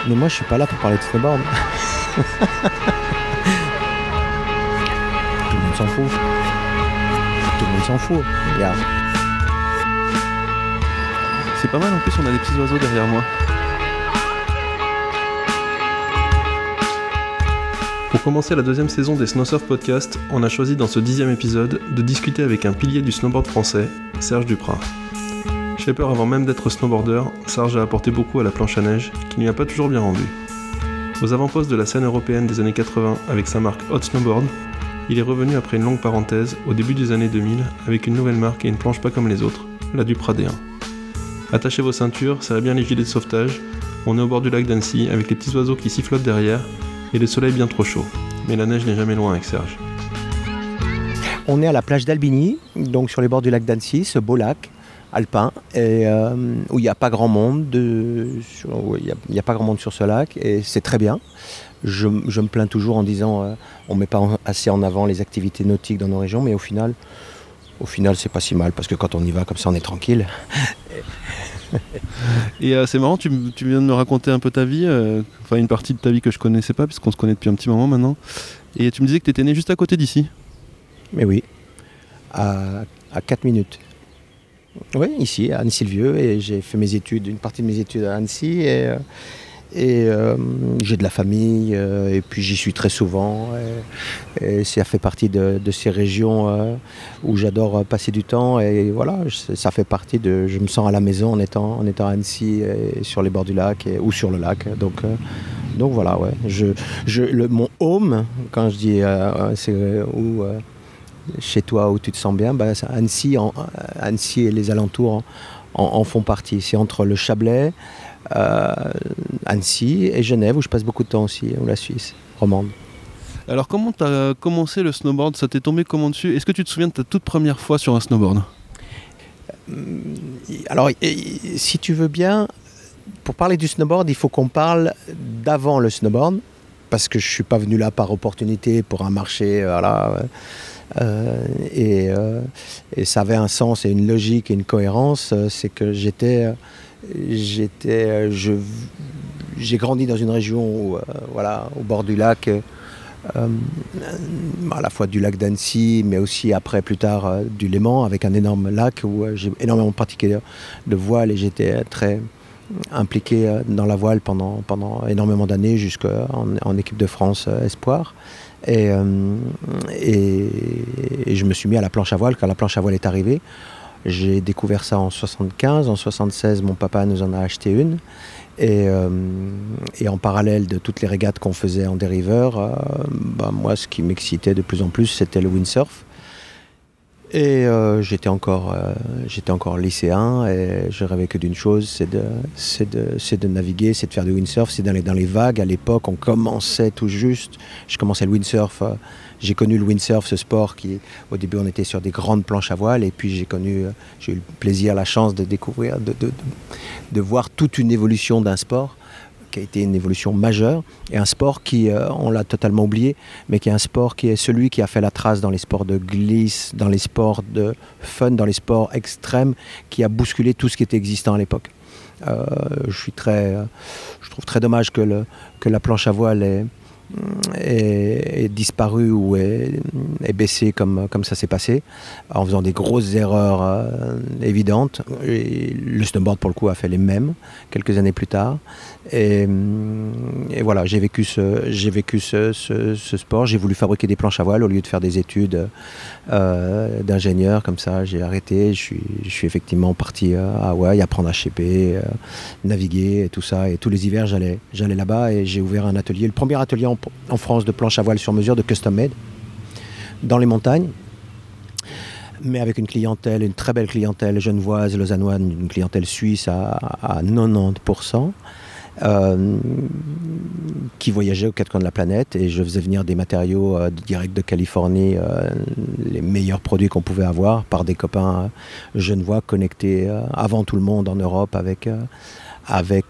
Mais moi, je suis pas là pour parler de snowboard. Tout le monde s'en fout. Tout le monde s'en fout. Regarde. C'est pas mal, en plus on a des petits oiseaux derrière moi. Pour commencer la deuxième saison des Snowsurf Podcast, on a choisi dans ce 10e épisode de discuter avec un pilier du snowboard français, Serge Duprat. Shaper avant même d'être snowboarder, Serge a apporté beaucoup à la planche à neige, qui ne lui a pas toujours bien rendu. Aux avant-postes de la scène européenne des années 80 avec sa marque Hot Snowboard, il est revenu après une longue parenthèse au début des années 2000 avec une nouvelle marque et une planche pas comme les autres, la Duprat D1. Attachez vos ceintures, serrez bien les gilets de sauvetage, on est au bord du lac d'Annecy avec les petits oiseaux qui sifflotent derrière et le soleil bien trop chaud. Mais la neige n'est jamais loin avec Serge. On est à la plage d'Albigny, donc sur les bords du lac d'Annecy, ce beau lac alpin, et, où il n'y a pas grand monde, il y a pas grand monde sur ce lac, et c'est très bien. Je me plains toujours en disant on ne met pas assez en avant les activités nautiques dans nos régions, mais au final c'est pas si mal, parce que quand on y va comme ça, on est tranquille. Et c'est marrant, tu viens de me raconter un peu ta vie, une partie de ta vie que je connaissais pas, puisqu'on se connaît depuis un petit moment maintenant. Et tu me disais que tu étais né juste à côté d'ici. Mais oui, à 4 minutes. Oui, ici, à Annecy-le-Vieux, et j'ai fait une partie de mes études à Annecy, et j'ai de la famille, et puis j'y suis très souvent, et ça fait partie de ces régions où j'adore passer du temps, et voilà, ça fait partie je me sens à la maison en étant à Annecy, et sur les bords du lac, ou sur le lac, donc voilà, ouais. Mon home, quand je dis c'est où chez toi où tu te sens bien, Annecy et les alentours en font partie. C'est entre le Chablais, Annecy et Genève, où je passe beaucoup de temps aussi, ou la Suisse romande. Alors comment tu as commencé le snowboard? Ça t'est tombé comment dessus? Est-ce que tu te souviens de ta toute première fois sur un snowboard? Alors, si tu veux bien, pour parler du snowboard, il faut qu'on parle d'avant le snowboard, parce que je ne suis pas venu là par opportunité pour un marché, voilà. Et ça avait un sens et une logique et une cohérence. C'est que j'ai grandi dans une région où, au bord du lac, à la fois du lac d'Annecy, mais aussi après, plus tard, du Léman, avec un énorme lac où j'ai énormément pratiqué de voile, et j'étais très impliqué dans la voile pendant énormément d'années, jusqu'en équipe de France Espoir. Et je me suis mis à la planche à voile quand la planche à voile est arrivée. J'ai découvert ça en 75, en 76 mon papa nous en a acheté une, et en parallèle de toutes les régates qu'on faisait en dériveur, moi ce qui m'excitait de plus en plus, c'était le windsurf. Et j'étais encore lycéen, et je rêvais que d'une chose, c'est de naviguer, c'est de faire du windsurf, c'est d'aller dans les vagues. À l'époque, on commençait tout juste. Je commençais le windsurf. J'ai connu le windsurf, ce sport qui, au début, on était sur des grandes planches à voile, et puis j'ai eu le plaisir, la chance de découvrir, de voir toute une évolution d'un sport qui a été une évolution majeure, et un sport qui, on l'a totalement oublié, mais qui est un sport qui est celui qui a fait la trace dans les sports de glisse, dans les sports de fun, dans les sports extrêmes, qui a bousculé tout ce qui était existant à l'époque. Je trouve très dommage que la planche à voile est disparue ou est baissée comme ça s'est passé, en faisant des grosses erreurs évidentes. Et le snowboard, pour le coup, a fait les mêmes quelques années plus tard. Et voilà, j'ai vécu ce sport. J'ai voulu fabriquer des planches à voile au lieu de faire des études d'ingénieur. Comme ça, j'ai arrêté. Je suis effectivement parti à Hawaï, apprendre à shaper, naviguer et tout ça. Et tous les hivers, j'allais là-bas, et j'ai ouvert un atelier, le premier atelier en France de planche à voile sur mesure, de custom made, dans les montagnes, mais avec une très belle clientèle genevoise, lausannoise, une clientèle suisse à 90%, qui voyageait aux quatre coins de la planète, et je faisais venir des matériaux direct de Californie, les meilleurs produits qu'on pouvait avoir, par des copains genevois connectés avant tout le monde en Europe, avec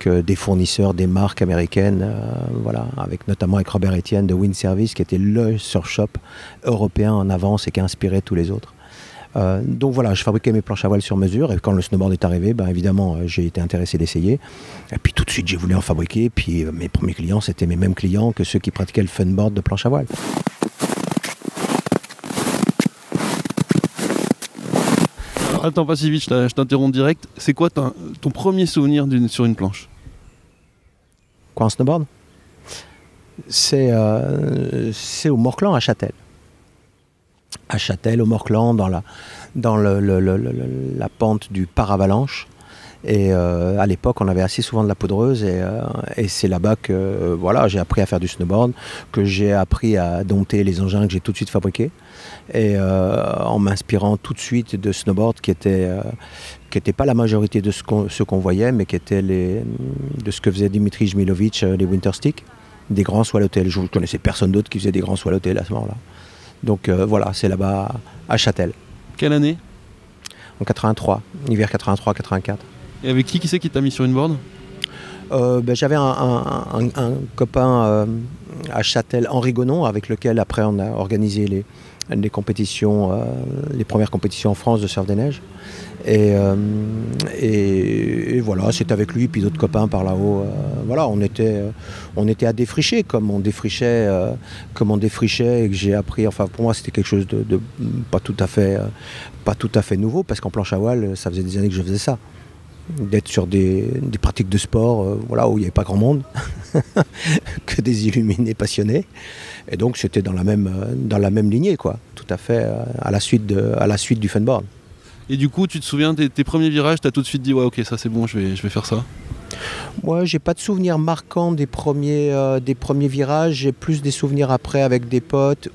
des fournisseurs, des marques américaines, notamment avec Robert Etienne de Wind Service, qui était le surf shop européen en avance et qui a inspiré tous les autres. Donc voilà, je fabriquais mes planches à voile sur mesure et quand le snowboard est arrivé, évidemment j'ai été intéressé d'essayer. Et puis tout de suite j'ai voulu en fabriquer. Puis mes premiers clients c'était mes mêmes clients que ceux qui pratiquaient le funboard de planche à voile. Attends, pas si vite, je t'interromps direct. C'est quoi ton premier souvenir sur une planche? Quoi, en snowboard? C'est au Morclan à Châtel. À Châtel, au Morclan, dans la pente du paravalanche. Et à l'époque, on avait assez souvent de la poudreuse et c'est là-bas que j'ai appris à faire du snowboard, que j'ai appris à dompter les engins que j'ai tout de suite fabriqués. Et en m'inspirant tout de suite de snowboard qui était pas la majorité de ce qu'on voyait, mais qui était de ce que faisait Dimitri Jmilovic, les Winterstick, des grands swallowtails. Je ne connaissais personne d'autre qui faisait des grands swallowtails à ce moment-là. Donc c'est là-bas à Châtel. Quelle année? En 83, hiver 83-84. Et avec qui c'est qui t'a mis sur une board? J'avais un copain à Châtel, Henri Gonon, avec lequel après on a organisé les compétitions, les premières compétitions en France de surf des neiges. Et voilà, c'est avec lui, puis d'autres copains par là-haut. On était à défricher comme on défrichait et que j'ai appris. Enfin, pour moi, c'était quelque chose de pas tout à fait nouveau, parce qu'en planche à voile, ça faisait des années que je faisais ça. D'être sur des pratiques de sport où il n'y avait pas grand monde, que des illuminés passionnés. Et donc c'était dans la même lignée, quoi, tout à fait à la suite du funboard. Et du coup, tu te souviens de tes premiers virages, tu as tout de suite dit ouais, ok, ça c'est bon, je vais faire ça? Moi, j'ai pas de souvenirs marquants des premiers virages, j'ai plus des souvenirs après avec des potes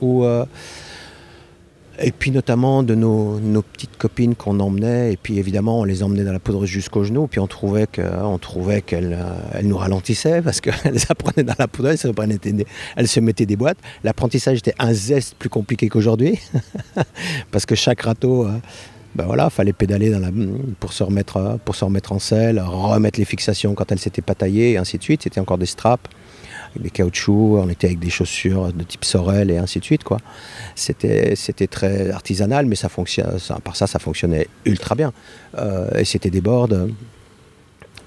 et puis notamment de nos petites copines qu'on emmenait, et puis évidemment on les emmenait dans la poudreuse jusqu'au genou, puis on trouvait qu'elles nous ralentissaient parce qu'elles apprenaient dans la poudreuse, elles se mettaient des boîtes. L'apprentissage était un zeste plus compliqué qu'aujourd'hui parce que chaque râteau, fallait pédaler pour se remettre en selle, remettre les fixations quand elles s'étaient pas taillées, et ainsi de suite. C'était encore des straps, avec des caoutchoucs, on était avec des chaussures de type Sorel et ainsi de suite, quoi. C'était très artisanal, mais ça fonctionnait ultra bien. Et c'était des boards.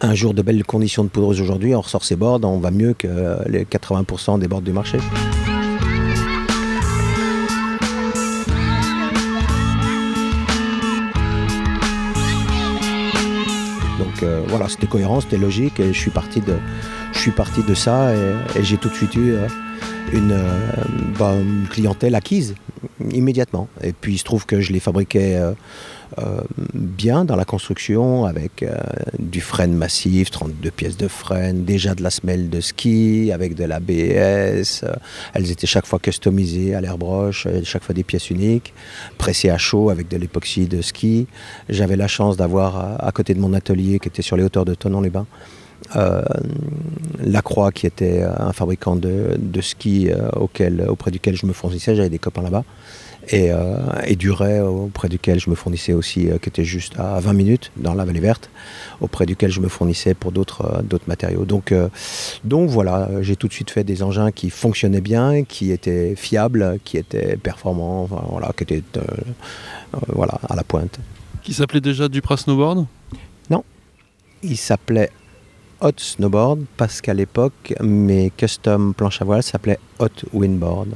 Un jour de belles conditions de poudreuse aujourd'hui, on ressort ces boards, on va mieux que les 80% des boards du marché. Donc c'était cohérent, c'était logique, et je suis parti de ça et j'ai tout de suite eu une clientèle acquise immédiatement. Et puis il se trouve que je les fabriquais bien dans la construction, avec du frêne massif, 32 pièces de frêne, déjà de la semelle de ski avec de l'ABS. Elles étaient chaque fois customisées à l'airbrush, chaque fois des pièces uniques, pressées à chaud avec de l'époxy de ski. J'avais la chance d'avoir à côté de mon atelier, qui était sur les hauteurs de Thonon-les-Bains, Lacroix, qui était un fabricant de ski auprès duquel je me fournissais. J'avais des copains là-bas. Et Duret, auprès duquel je me fournissais aussi, qui était juste à 20 minutes dans la Vallée Verte, auprès duquel je me fournissais pour d'autres matériaux. Donc voilà, j'ai tout de suite fait des engins qui fonctionnaient bien, qui étaient fiables, qui étaient performants, qui étaient à la pointe. Qui s'appelait déjà Duprat Snowboard? Non, il s'appelait Hot Snowboard, parce qu'à l'époque, mes custom planches à voile s'appelaient Hot Windboard.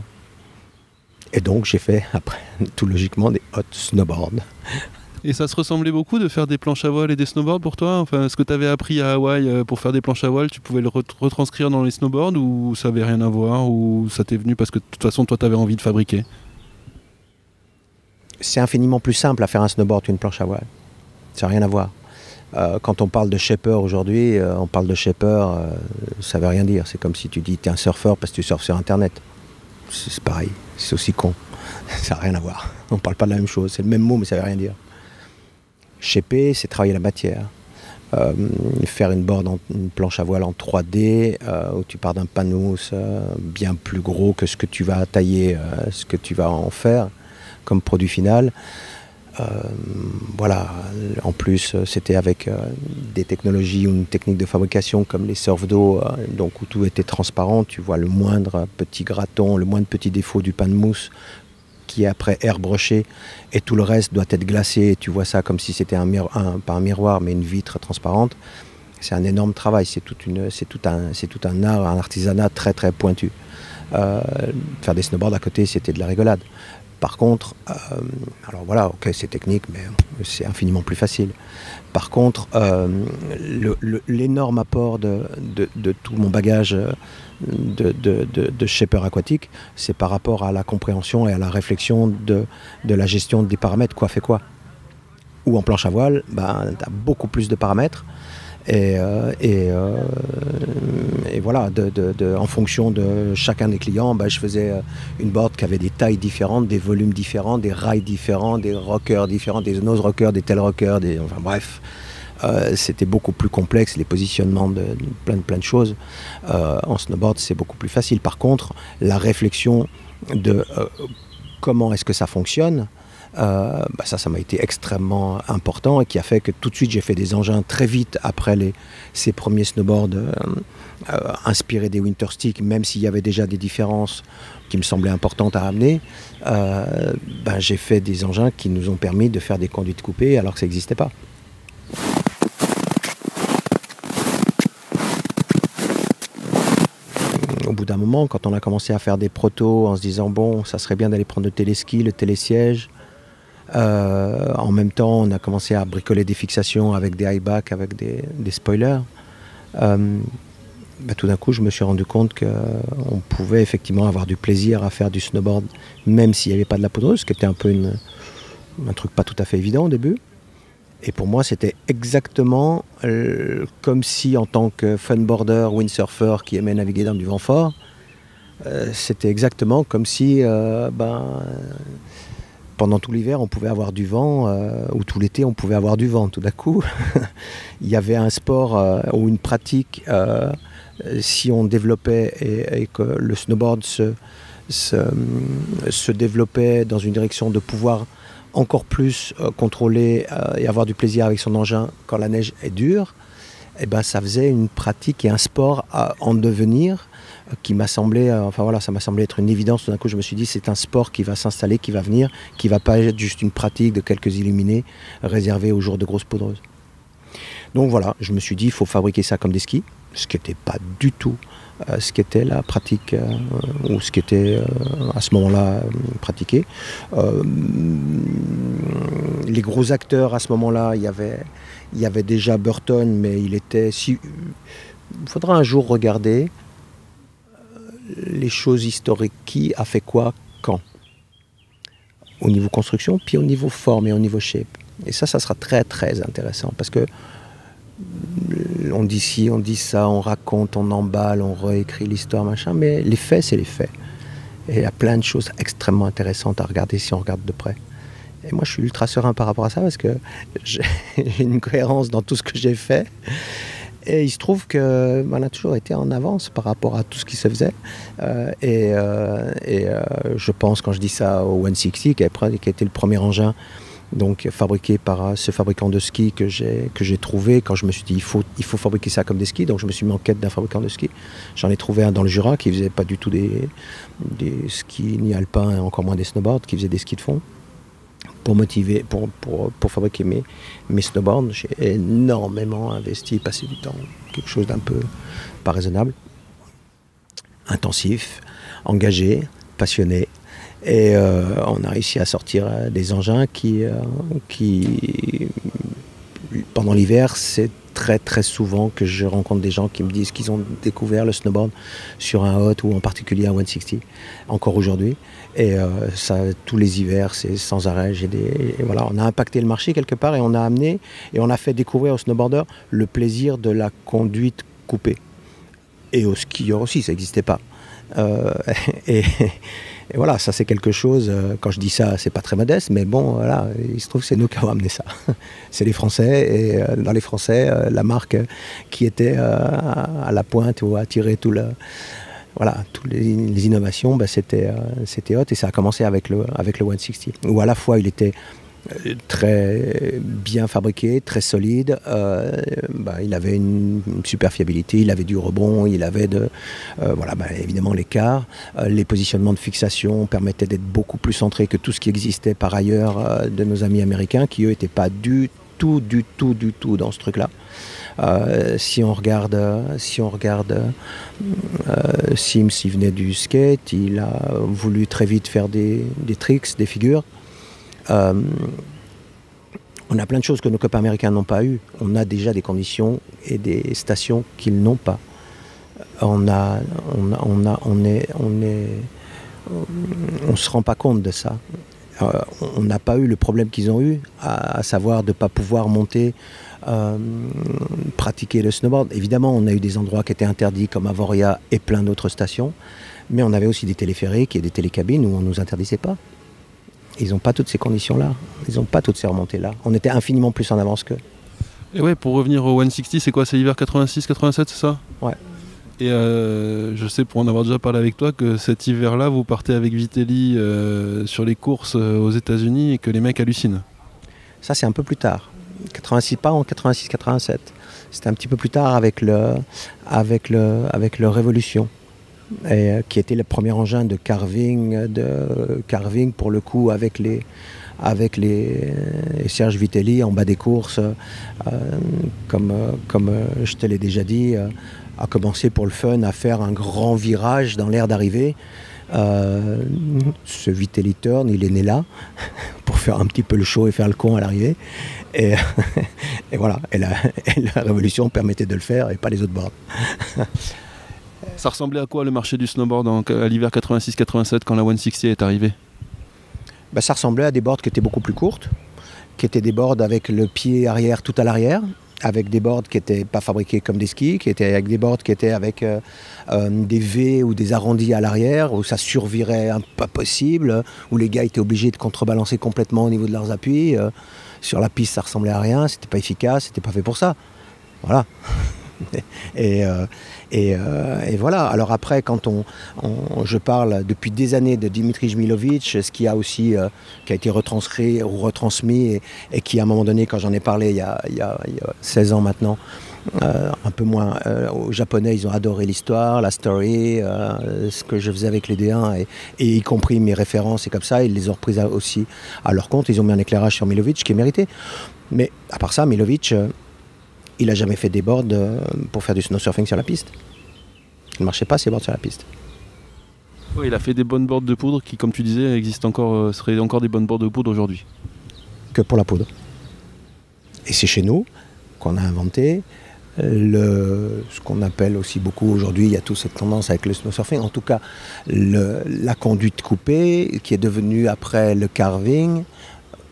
Et donc j'ai fait, après, tout logiquement, des hot snowboards. Et ça se ressemblait beaucoup de faire des planches à voile et des snowboards pour toi? Enfin, ce que tu avais appris à Hawaï pour faire des planches à voile, tu pouvais le retranscrire dans les snowboards, ou ça n'avait rien à voir, ou ça t'est venu parce que de toute façon, toi, tu avais envie de fabriquer? C'est infiniment plus simple à faire un snowboard qu'une planche à voile. Ça n'a rien à voir. Quand on parle de shaper aujourd'hui, on parle de shaper, ça ne veut rien dire. C'est comme si tu dis que tu es un surfeur parce que tu surfes sur Internet. C'est pareil, c'est aussi con. Ça n'a rien à voir. On ne parle pas de la même chose. C'est le même mot, mais ça ne veut rien dire. Shaper, c'est travailler la matière. Faire une planche à voile en 3D, où tu pars d'un panneau bien plus gros que ce que tu vas tailler, ce que tu vas en faire comme produit final. En plus c'était avec des technologies ou une technique de fabrication comme les surf d'eau, donc où tout était transparent, tu vois le moindre petit graton, le moindre petit défaut du pain de mousse qui est après airbrushée et tout le reste doit être glacé. Et tu vois ça comme si c'était pas un miroir, mais une vitre transparente. C'est un énorme travail, c'est tout un art, un artisanat très très pointu. Faire des snowboards à côté, c'était de la rigolade. Par contre, alors voilà, ok, c'est technique, mais c'est infiniment plus facile. Par contre, l'énorme apport de tout mon bagage de shaper aquatique, c'est par rapport à la compréhension et à la réflexion de la gestion des paramètres, quoi fait quoi. Ou en planche à voile, tu as beaucoup plus de paramètres. Et voilà, en fonction de chacun des clients, je faisais une board qui avait des tailles différentes, des volumes différents, des rails différents, des rockers différents, des nose rockers, des tail rockers, enfin bref. C'était beaucoup plus complexe, les positionnements de plein de choses. En snowboard, c'est beaucoup plus facile. Par contre, la réflexion de comment est-ce que ça fonctionne, ça m'a été extrêmement important et qui a fait que tout de suite j'ai fait des engins très vite après ces premiers snowboards inspirés des Winterstick, même s'il y avait déjà des différences qui me semblaient importantes à amener. J'ai fait des engins qui nous ont permis de faire des conduites coupées alors que ça n'existait pas. Au bout d'un moment, quand on a commencé à faire des protos en se disant bon, ça serait bien d'aller prendre le téléski, le télésiège. En même temps, on a commencé à bricoler des fixations avec des high-back, avec des spoilers. Tout d'un coup, je me suis rendu compte qu'on pouvait effectivement avoir du plaisir à faire du snowboard, même s'il n'y avait pas de la poudreuse, ce qui était un peu un truc pas tout à fait évident au début. Et pour moi, c'était exactement comme si, en tant que funboarder, windsurfer qui aimait naviguer dans du vent fort, c'était exactement comme si pendant tout l'hiver, on pouvait avoir du vent, ou tout l'été, on pouvait avoir du vent. Tout d'un coup, il y avait un sport ou une pratique, si on développait et que le snowboard se développait dans une direction de pouvoir encore plus contrôler et avoir du plaisir avec son engin quand la neige est dure, ça faisait une pratique et un sport en devenir qui m'a semblé, ça m'a semblé être une évidence. Tout d'un coup, je me suis dit, c'est un sport qui va s'installer, qui va venir, qui ne va pas être juste une pratique de quelques illuminés réservée aux jours de grosses poudreuses. Donc voilà, je me suis dit, il faut fabriquer ça comme des skis, ce qui n'était pas du tout ce qui était la pratique, ou ce qui était à ce moment-là pratiqué. Les gros acteurs à ce moment-là, il y avait déjà Burton, mais il faudra un jour regarder les choses historiques, qui a fait quoi, quand, au niveau construction, puis au niveau forme et au niveau shape. Et ça sera très très intéressant, parce que on dit ci, on dit ça, on raconte, on emballe, on réécrit l'histoire, machin, mais les faits, c'est les faits. Et il y a plein de choses extrêmement intéressantes à regarder si on regarde de près. Et moi, je suis ultra serein par rapport à ça, parce que j'ai une cohérence dans tout ce que j'ai fait. Et il se trouve qu'on a toujours été en avance par rapport à tout ce qui se faisait. Je pense, quand je dis ça au 160, qui a été le premier engin donc fabriqué par ce fabricant de skis que j'ai trouvé, quand je me suis dit il faut fabriquer ça comme des skis. Donc je me suis mis en quête d'un fabricant de skis. J'en ai trouvé un dans le Jura qui faisait pas du tout des skis ni alpins, et encore moins des snowboards, qui faisait des skis de fond. Pour fabriquer mes snowboards, j'ai énormément investi, passé du temps, quelque chose d'un peu pas raisonnable, intensif, engagé, passionné. Et on a réussi à sortir des engins qui pendant l'hiver, c'est très très souvent que je rencontre des gens qui me disent qu'ils ont découvert le snowboard sur un hot ou en particulier un 160, encore aujourd'hui. Et ça, tous les hivers, c'est sans arrêt. Voilà, on a impacté le marché quelque part et on a amené et on a fait découvrir aux snowboarders le plaisir de la conduite coupée. Et aux skieurs aussi, ça n'existait pas. Et voilà, ça c'est quelque chose, quand je dis ça, c'est pas très modeste, mais bon, voilà, il se trouve que c'est nous qui avons amené ça. C'est les Français, et dans les Français, la marque qui était à la pointe ou à tirer toutes les innovations, c'était Hot, et ça a commencé avec le 160, où à la fois il était très bien fabriqué, très solide. Il avait une super fiabilité, il avait du rebond, il avait évidemment l'écart. Les positionnements de fixation permettaient d'être beaucoup plus centrés que tout ce qui existait par ailleurs de nos amis américains, qui eux n'étaient pas du tout dans ce truc-là. Si on regarde Sims, il venait du skate, il a voulu très vite faire des tricks, des figures. On a plein de choses que nos copains américains n'ont pas eu. On a déjà des conditions et des stations qu'ils n'ont pas. On se rend pas compte de ça. On n'a pas eu le problème qu'ils ont eu, à savoir de ne pas pouvoir monter, pratiquer le snowboard. Évidemment, on a eu des endroits qui étaient interdits comme Avoria et plein d'autres stations, mais on avait aussi des téléphériques et des télécabines où on ne nous interdisait pas. Ils n'ont pas toutes ces conditions-là, ils n'ont pas toutes ces remontées-là. On était infiniment plus en avance qu'eux. Et ouais, pour revenir au 160, c'est quoi? C'est l'hiver 86-87, c'est ça? Ouais. Et je sais, pour en avoir déjà parlé avec toi, que cet hiver-là, vous partez avec Vitelli sur les courses aux États-Unis et que les mecs hallucinent. Ça, c'est un peu plus tard. 86, pas en 86-87. C'était un petit peu plus tard avec le Révolution, qui était le premier engin de carving pour le coup avec les Serge Vitelli en bas des courses, comme je te l'ai déjà dit, a commencé pour le fun à faire un grand virage dans l'aire d'arrivée. Ce Vitelli Turn, il est né là pour faire un petit peu le show et faire le con à l'arrivée. Et voilà, et la Révolution permettait de le faire et pas les autres boards. Ça ressemblait à quoi le marché du snowboard à l'hiver 86-87 quand la 160 est arrivée? Ça ressemblait à des boards qui étaient beaucoup plus courtes, qui étaient des boards avec le pied arrière tout à l'arrière, avec des boards qui n'étaient pas fabriqués comme des skis, qui étaient avec des boards qui étaient avec des V ou des arrondis à l'arrière, où ça survirait pas possible, où les gars étaient obligés de contrebalancer complètement au niveau de leurs appuis. Sur la piste, ça ressemblait à rien, c'était pas efficace, c'était pas fait pour ça. Voilà. Et voilà. Alors après, quand je parle depuis des années de Dimitri Jmilovic, ce qui a aussi qui a été retranscrit ou retransmis et qui à un moment donné, quand j'en ai parlé il y a 16 ans maintenant, un peu moins, aux Japonais, ils ont adoré l'histoire, la story, ce que je faisais avec les D1 et y compris mes références et comme ça, ils les ont reprises aussi à leur compte. Ils ont mis un éclairage sur Milovic qui est mérité. Mais à part ça, Milovic, il n'a jamais fait des boards pour faire du snowsurfing sur la piste. Il ne marchait pas ces boards sur la piste. Ouais, il a fait des bonnes boards de poudre qui, comme tu disais, existent encore, seraient encore des bonnes boards de poudre aujourd'hui. Que pour la poudre. Et c'est chez nous qu'on a inventé ce qu'on appelle aussi beaucoup aujourd'hui, il y a toute cette tendance avec le snowsurfing, en tout cas la conduite coupée, qui est devenue après le carving,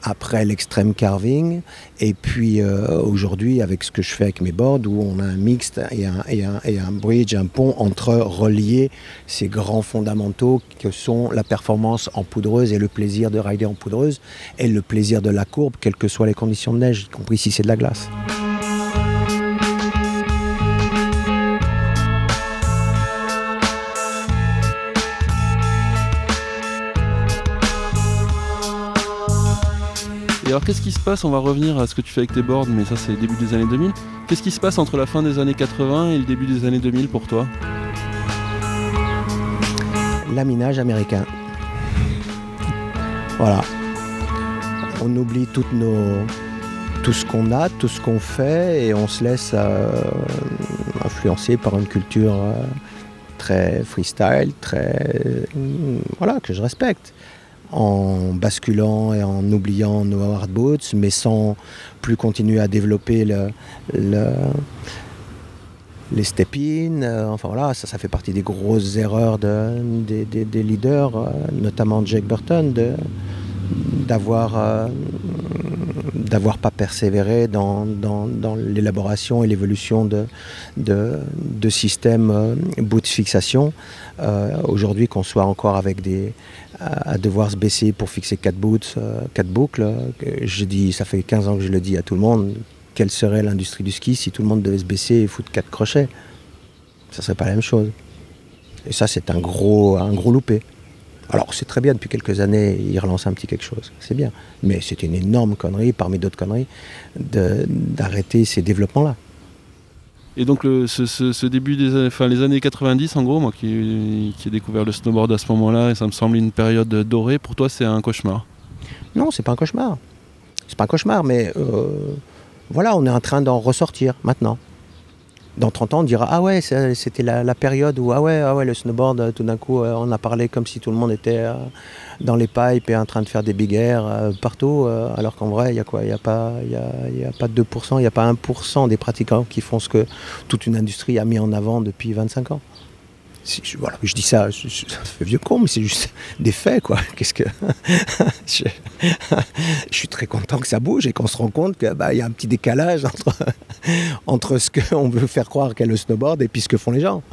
après l'extrême carving, et puis aujourd'hui avec ce que je fais avec mes boards où on a un mixte et un bridge, un pont entre relier ces grands fondamentaux que sont la performance en poudreuse et le plaisir de rider en poudreuse et le plaisir de la courbe, quelles que soient les conditions de neige, y compris si c'est de la glace. Et alors qu'est-ce qui se passe, on va revenir à ce que tu fais avec tes boards, mais ça c'est le début des années 2000. Qu'est-ce qui se passe entre la fin des années 80 et le début des années 2000 pour toi? Laminage américain. Voilà. On oublie tout ce qu'on a, tout ce qu'on fait et on se laisse influencer par une culture très freestyle, voilà, que je respecte. En basculant et en oubliant nos hard boots, mais sans plus continuer à développer les step-in. Enfin voilà, ça fait partie des grosses erreurs des leaders, notamment Jake Burton, d'avoir pas persévéré dans l'élaboration et l'évolution de systèmes boot fixation. Aujourd'hui, qu'on soit encore avec à devoir se baisser pour fixer 4 boucles, je dis, ça fait 15 ans que je le dis à tout le monde, quelle serait l'industrie du ski si tout le monde devait se baisser et foutre 4 crochets? Ça serait pas la même chose. Et ça, c'est un gros loupé. Alors c'est très bien, depuis quelques années, ils relancent un petit quelque chose, c'est bien. Mais c'est une énorme connerie, parmi d'autres conneries, d'arrêter ces développements-là. Et donc ce début les années 90, en gros, moi qui ai découvert le snowboard à ce moment-là, et ça me semble une période dorée, pour toi c'est un cauchemar? Non, c'est pas un cauchemar. C'est pas un cauchemar, mais voilà, on est en train d'en ressortir maintenant. Dans 30 ans, on dira « Ah ouais, c'était la période où, ah ouais, le snowboard, tout d'un coup, on a parlé comme si tout le monde était dans les pipes et en train de faire des big air partout, alors qu'en vrai, il y a quoi? Il n'y a pas 2%, il n'y a pas 1% des pratiquants qui font ce que toute une industrie a mis en avant depuis 25 ans. » Voilà, je dis ça, ça fait vieux con, mais c'est juste des faits, quoi. Qu'est-ce que je suis très content que ça bouge et qu'on se rend compte qu'il y a un petit décalage entre ce qu'on veut faire croire qu'est le snowboard et puis ce que font les gens.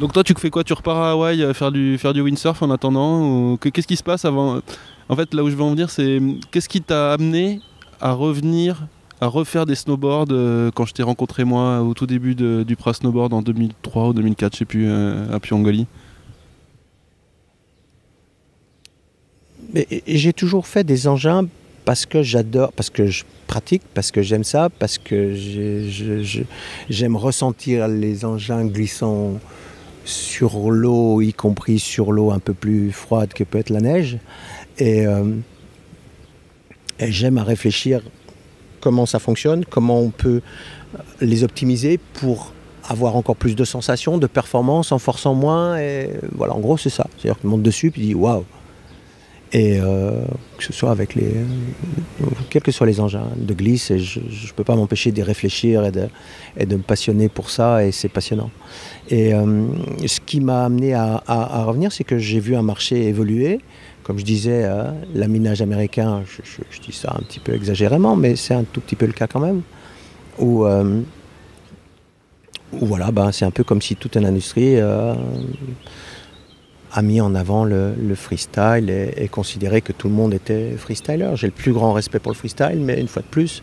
Donc toi, tu fais quoi? Tu repars à Hawaï faire du windsurf en attendant, ou qu'est-ce qui se passe avant? En fait, là où je veux en venir, c'est qu'est-ce qui t'a amené à revenir à refaire des snowboards quand je t'ai rencontré moi au tout début du Pra Snowboard en 2003 ou 2004, je sais plus, à Pyongyang. J'ai toujours fait des engins parce que j'adore, parce que je pratique, parce que j'aime ça, parce que j'aime ressentir les engins glissant sur l'eau, y compris sur l'eau un peu plus froide que peut être la neige. Et j'aime à réfléchir comment ça fonctionne, comment on peut les optimiser pour avoir encore plus de sensations, de performance en forçant moins. Et voilà, en gros, c'est ça. C'est-à-dire que tu montes dessus et tu dis waouh. Et que ce soit avec quels que soient les engins de glisse, je ne peux pas m'empêcher d'y réfléchir et de me passionner pour ça, et c'est passionnant. Et ce qui m'a amené à revenir, c'est que j'ai vu un marché évoluer. Comme je disais, l'aminage américain, je dis ça un petit peu exagérément, mais c'est un tout petit peu le cas quand même, où voilà, c'est un peu comme si toute une industrie a mis en avant le freestyle et considéré que tout le monde était freestyler. J'ai le plus grand respect pour le freestyle, mais une fois de plus,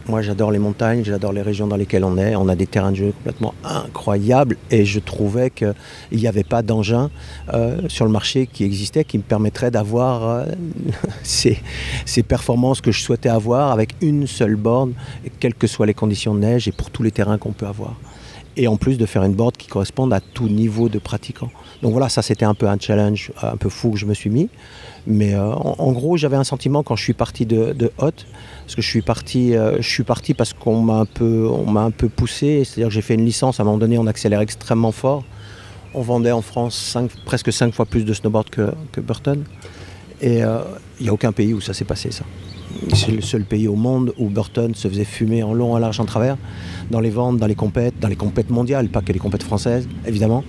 moi j'adore les montagnes, j'adore les régions dans lesquelles on est. On a des terrains de jeu complètement incroyables, et je trouvais qu'il n'y avait pas d'engin sur le marché qui existait qui me permettrait d'avoir ces performances que je souhaitais avoir avec une seule board, quelles que soient les conditions de neige et pour tous les terrains qu'on peut avoir. Et en plus de faire une board qui corresponde à tout niveau de pratiquant. Donc voilà, ça c'était un peu un challenge un peu fou que je me suis mis. Mais en gros, j'avais un sentiment quand je suis parti de Hot, parce que je suis parti parce qu'on m'a un peu poussé. C'est-à-dire que j'ai fait une licence, à un moment donné, on accélérait extrêmement fort. On vendait en France presque 5 fois plus de snowboard que Burton. Et il n'y a aucun pays où ça s'est passé, ça. C'est le seul pays au monde où Burton se faisait fumer en long, en large, en travers, dans les ventes, dans les compètes mondiales, pas que les compètes françaises, évidemment.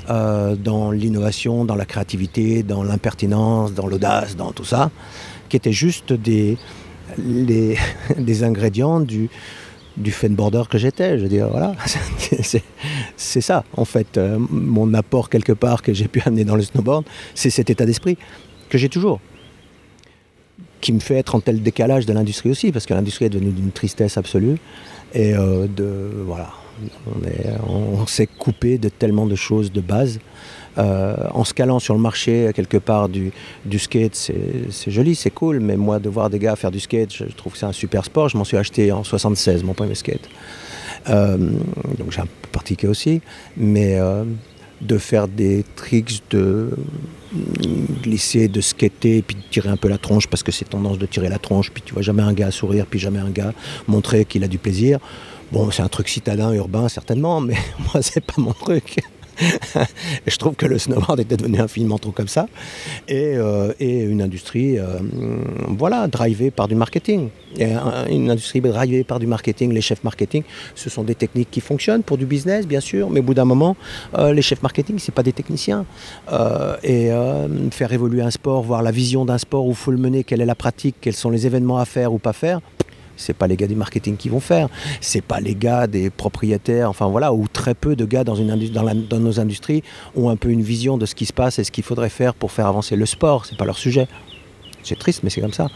Dans l'innovation, dans la créativité, dans l'impertinence, dans l'audace, dans tout ça, qui étaient juste des ingrédients du fanboarder que j'étais. Je veux dire, voilà, c'est ça, en fait, mon apport quelque part que j'ai pu amener dans le snowboard, c'est cet état d'esprit que j'ai toujours, qui me fait être en tel décalage de l'industrie aussi, parce que l'industrie est devenue d'une tristesse absolue, et voilà. On s'est coupé de tellement de choses de base. En se calant sur le marché quelque part du skate, c'est joli, c'est cool, mais moi de voir des gars faire du skate, je trouve que c'est un super sport. Je m'en suis acheté en 76, mon premier skate. Donc j'ai un peu pratiqué aussi, mais de faire des tricks, de glisser, de skater, et puis de tirer un peu la tronche, parce que c'est tendance de tirer la tronche, puis tu vois jamais un gars sourire, puis jamais un gars montrer qu'il a du plaisir. Bon, c'est un truc citadin, urbain, certainement, mais moi, c'est pas mon truc. Et je trouve que le snowboard était devenu infiniment trop comme ça. Et une industrie, voilà, drivée par du marketing. Et une industrie drivée par du marketing, les chefs marketing, ce sont des techniques qui fonctionnent pour du business, bien sûr, mais au bout d'un moment, les chefs marketing, c'est pas des techniciens. Faire évoluer un sport, voir la vision d'un sport, où il faut le mener, quelle est la pratique, quels sont les événements à faire ou pas faire, c'est pas les gars du marketing qui vont faire, c'est pas les gars des propriétaires, enfin voilà, ou très peu de gars dans nos industries ont un peu une vision de ce qui se passe et ce qu'il faudrait faire pour faire avancer le sport. C'est pas leur sujet. C'est triste, mais c'est comme ça.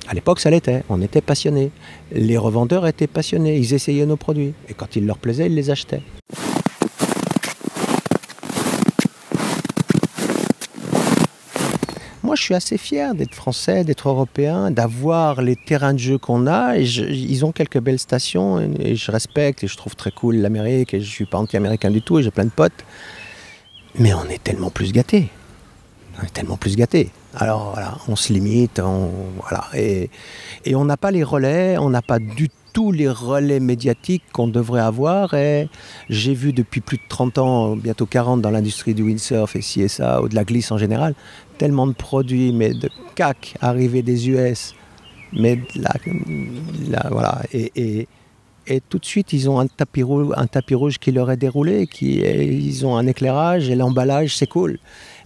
À l'époque, ça l'était. On était passionnés. Les revendeurs étaient passionnés. Ils essayaient nos produits. Et quand ils leur plaisaient, ils les achetaient. moi, je suis assez fier d'être français, d'être européen, d'avoir les terrains de jeu qu'on a. Et ils ont quelques belles stations et je respecte et je trouve très cool l'Amérique. Et je ne suis pas anti-américain du tout et j'ai plein de potes. Mais on est tellement plus gâtés. On est tellement plus gâtés. Alors voilà, on se limite, voilà. Et on n'a pas les relais, on n'a pas du tout les relais médiatiques qu'on devrait avoir. Et j'ai vu depuis plus de 30 ans, bientôt 40 dans l'industrie du windsurf et ci et ça, ou de la glisse en général, tellement de produits, mais de cac arrivés des US. Mais voilà. Et tout de suite, ils ont un tapis rouge qui leur est déroulé, ils ont un éclairage et l'emballage, c'est cool.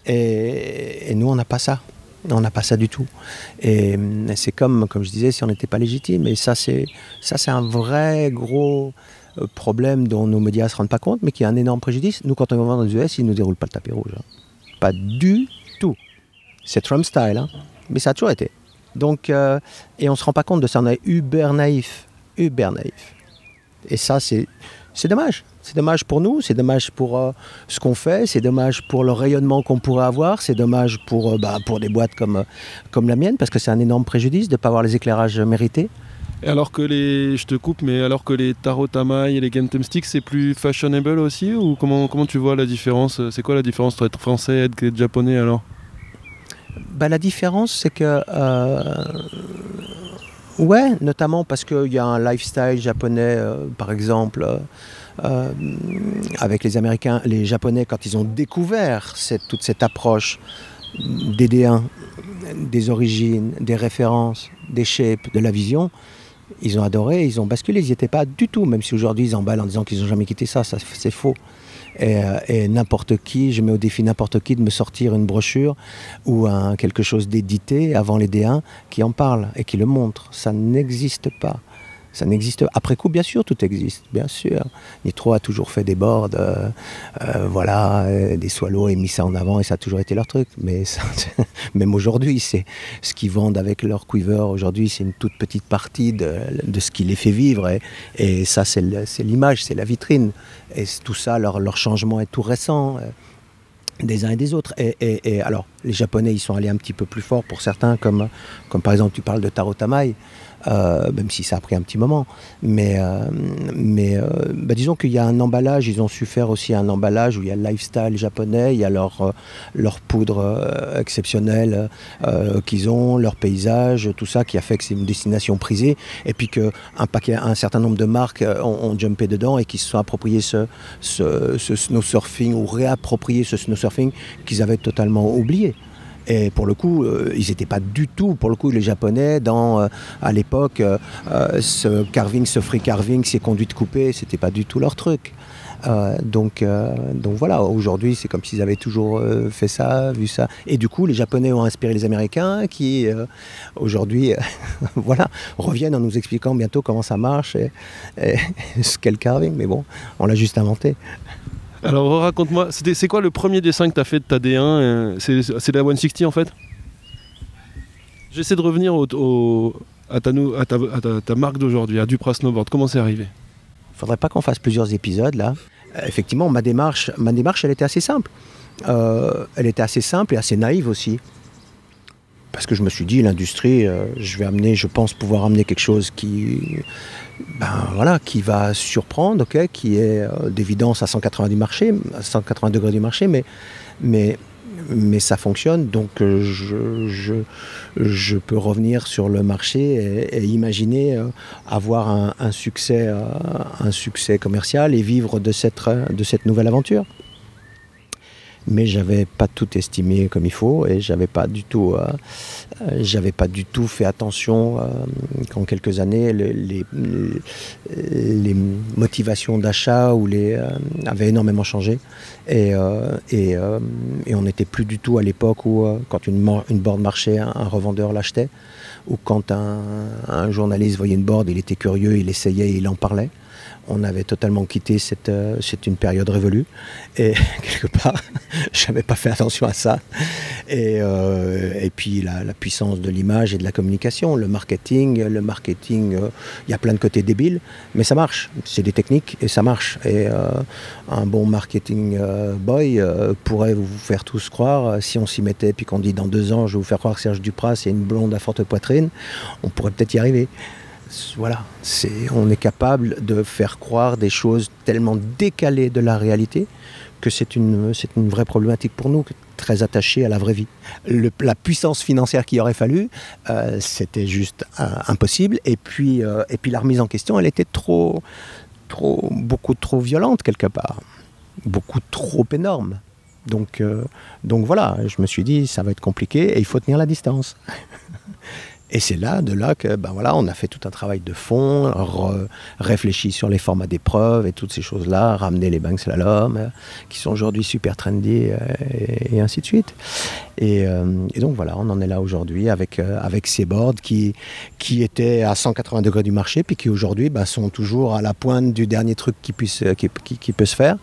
Et nous, on n'a pas ça. On n'a pas ça du tout. Et c'est comme je disais, si on n'était pas légitime. Et ça, c'est un vrai gros problème dont nos médias ne se rendent pas compte, mais qui est un énorme préjudice. Nous, quand on va dans les US, ils ne nous déroulent pas le tapis rouge. Hein. Pas du tout. C'est Trump style, hein. Mais ça a toujours été. Donc, et on ne se rend pas compte de ça. On est uber naïf. Uber naïf. Et ça, c'est dommage. C'est dommage pour nous, c'est dommage pour ce qu'on fait, c'est dommage pour le rayonnement qu'on pourrait avoir, c'est dommage pour des boîtes comme la mienne, parce que c'est un énorme préjudice de ne pas avoir les éclairages mérités. Et alors que je te coupe, mais alors que les Taro Tamai et les Gentem Sticks, c'est plus fashionable aussi, ou comment tu vois la différence? C'est quoi la différence entre être français et être japonais alors? La différence, c'est que... ouais, notamment parce qu'il y a un lifestyle japonais, par exemple, avec les Américains, les Japonais, quand ils ont découvert toute cette approche des D1, des origines, des références, des shapes, de la vision, ils ont adoré, ils ont basculé, ils n'y étaient pas du tout, même si aujourd'hui ils emballent en disant qu'ils n'ont jamais quitté ça c'est faux. Et n'importe qui, je mets au défi n'importe qui de me sortir une brochure ou quelque chose d'édité avant les D1 qui en parle et qui le montre. Ça n'existe pas. Ça n'existe. Après coup, bien sûr, tout existe, bien sûr. Nitro a toujours fait des boards, des swallows et mis ça en avant et ça a toujours été leur truc. Mais ça, même aujourd'hui, c'est ce qu'ils vendent avec leur quiver. Aujourd'hui, c'est une toute petite partie de ce qui les fait vivre. Et ça, c'est l'image, c'est la vitrine. Et tout ça, leur changement est tout récent. Des uns et des autres. Et alors, les Japonais, ils sont allés un petit peu plus fort pour certains, comme par exemple, tu parles de Taro Tamai. Même si ça a pris un petit moment. Mais disons qu'il y a un emballage, ils ont su faire aussi un emballage où il y a le lifestyle japonais, il y a leur poudre exceptionnelle qu'ils ont, leur paysage, tout ça qui a fait que c'est une destination prisée, et puis qu'un certain nombre de marques ont jumpé dedans et qui se sont appropriés ce snow surfing ou réapproprié ce snow surfing qu'ils avaient totalement oublié. Et pour le coup, ils n'étaient pas du tout, pour le coup, les Japonais, à l'époque, ce free carving, ces conduites coupées, c'était pas du tout leur truc. Donc voilà, aujourd'hui, c'est comme s'ils avaient toujours fait ça, vu ça. Et du coup, les Japonais ont inspiré les Américains qui, aujourd'hui, reviennent en nous expliquant bientôt comment ça marche et ce qu'est le carving. Mais bon, on l'a juste inventé. Alors raconte-moi, c'est quoi le premier dessin que tu as fait de ta D1? C'est la 160 en fait? J'essaie de revenir à ta marque d'aujourd'hui, à Duprat Snowboard. Comment c'est arrivé? Faudrait pas qu'on fasse plusieurs épisodes là. Effectivement, ma démarche, elle était assez simple. Elle était assez simple et assez naïve aussi. Parce que je me suis dit, l'industrie, je pense pouvoir amener quelque chose qui va surprendre, okay, qui est d'évidence à 180 degrés du marché, mais ça fonctionne, donc je peux revenir sur le marché et imaginer avoir un succès commercial et vivre de cette nouvelle aventure. Mais j'avais pas tout estimé comme il faut et j'avais pas du tout fait attention qu'en quelques années les motivations d'achat avaient énormément changé et on n'était plus du tout à l'époque où quand une board marchait, un revendeur l'achetait, ou quand un journaliste voyait une board, il était curieux, il essayait et il en parlait. On avait totalement quitté c'est une période révolue. Et quelque part, je n'avais pas fait attention à ça. Et puis la puissance de l'image et de la communication, le marketing, il y a plein de côtés débiles, mais ça marche. C'est des techniques et ça marche. Et un bon marketing boy pourrait vous faire tous croire, si on s'y mettait puis qu'on dit dans 2 ans je vais vous faire croire que Serge Dupras c'est une blonde à forte poitrine, on pourrait peut-être y arriver. Voilà, on est capable de faire croire des choses tellement décalées de la réalité que c'est une vraie problématique pour nous, très attachée à la vraie vie. La puissance financière qu'il aurait fallu, c'était juste impossible. Et puis la remise en question, elle était beaucoup trop violente quelque part, beaucoup trop énorme. Donc voilà, je me suis dit, ça va être compliqué et il faut tenir la distance. Et c'est de là que, on a fait tout un travail de fond, réfléchi sur les formats d'épreuves et toutes ces choses-là, ramener les bank slalom, qui sont aujourd'hui super trendy, et ainsi de suite. Et donc voilà, on en est là aujourd'hui avec ces boards qui étaient à 180 degrés du marché, puis qui aujourd'hui sont toujours à la pointe du dernier truc qui peut se faire.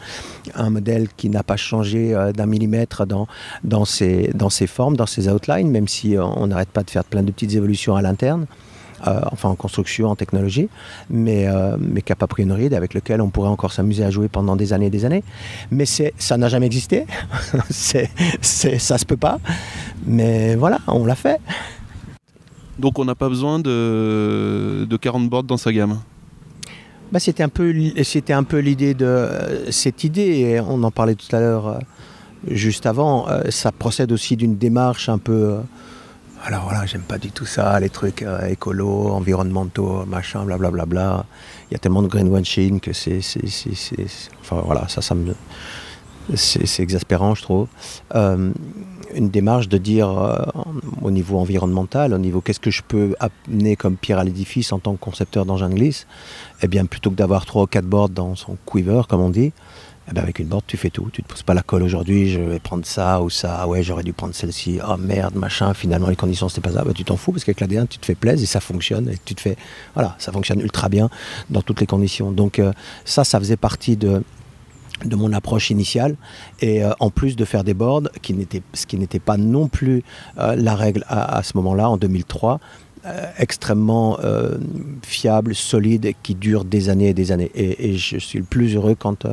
Un modèle qui n'a pas changé d'un millimètre dans ses formes, dans ses outlines, même si on n'arrête pas de faire plein de petites évolutions à l'interne, en construction, en technologie, mais qui n'a pas pris une ride, avec lequel on pourrait encore s'amuser à jouer pendant des années et des années. Mais ça n'a jamais existé, ça se peut pas, mais voilà, on l'a fait. Donc on n'a pas besoin de 40 boards dans sa gamme. C'était un peu l'idée de cette idée, et on en parlait tout à l'heure, juste avant, ça procède aussi d'une démarche un peu... Alors voilà, j'aime pas du tout ça, les trucs écolos, environnementaux, machin, blablabla. Bla bla bla. Il y a tellement de greenwashing que enfin voilà, c'est exaspérant, je trouve. Une démarche de dire au niveau environnemental, au niveau qu'est-ce que je peux amener comme pierre à l'édifice en tant que concepteur d'engin de glisse, eh bien plutôt que d'avoir 3 ou 4 boards dans son quiver, comme on dit, avec une board, tu fais tout. Tu te poses pas la colle aujourd'hui, je vais prendre ça ou ça. Ah ouais, j'aurais dû prendre celle-ci. Oh merde, machin. Finalement, les conditions, c'était pas ça. Tu t'en fous parce qu'avec l'AD1, tu te fais plaisir et ça fonctionne. Et ça fonctionne ultra bien dans toutes les conditions. Donc ça faisait partie de mon approche initiale. Et en plus de faire des boards, ce qui n'était pas non plus la règle à ce moment-là, en 2003, extrêmement fiable, solide, qui dure des années et des années. Et je suis le plus heureux quand...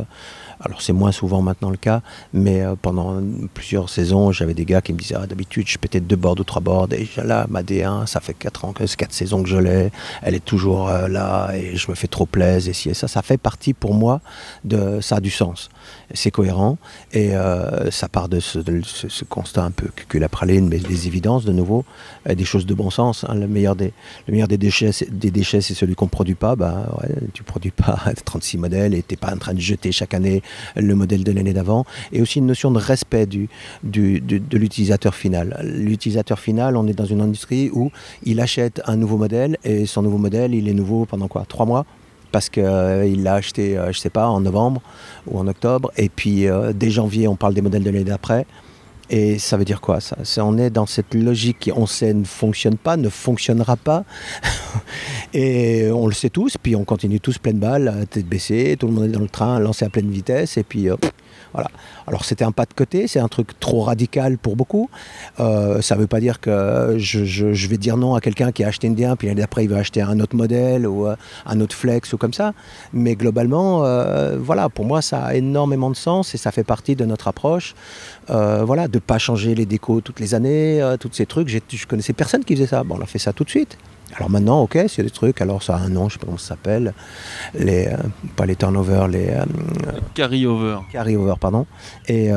alors c'est moins souvent maintenant le cas, mais pendant plusieurs saisons, j'avais des gars qui me disaient d'habitude je pétais 2 boards ou 3 boards, et là ma D1, ça fait 4 saisons que je l'ai, elle est toujours là, et je me fais trop plaisir, et ça fait partie pour moi, ça a du sens. C'est cohérent, et ça part de ce constat un peu cul-à-praline, mais des évidences de nouveau, des choses de bon sens. Le meilleur des déchets, c'est celui qu'on ne produit pas. Tu ne produis pas 36 modèles et tu n'es pas en train de jeter chaque année le modèle de l'année d'avant. Et aussi une notion de respect de l'utilisateur final. L'utilisateur final, on est dans une industrie où il achète un nouveau modèle, et son nouveau modèle, il est nouveau pendant 3 mois, parce qu'il l'a acheté, je ne sais pas, en novembre ou en octobre, et puis dès janvier, on parle des modèles de l'année d'après. Et ça veut dire quoi ça? On est dans cette logique qui, on sait, ne fonctionne pas, ne fonctionnera pas. Et on le sait tous, puis on continue tous pleine balle, tête baissée, tout le monde est dans le train, lancé à pleine vitesse, et puis voilà. Alors c'était un pas de côté, c'est un truc trop radical pour beaucoup. Ça ne veut pas dire que je vais dire non à quelqu'un qui a acheté une D1, puis l'année d'après il veut acheter un autre modèle, ou un autre Flex, ou comme ça. Mais globalement, voilà, pour moi ça a énormément de sens, et ça fait partie de notre approche. Voilà, de ne pas changer les décos toutes les années, tous ces trucs. Je connaissais personne qui faisait ça. Bon, on a fait ça tout de suite. Alors maintenant, ok, c'est des trucs, alors ça a un nom, je ne sais pas comment ça s'appelle, pas les turnovers, les... carry-over. Carry-over, pardon. Et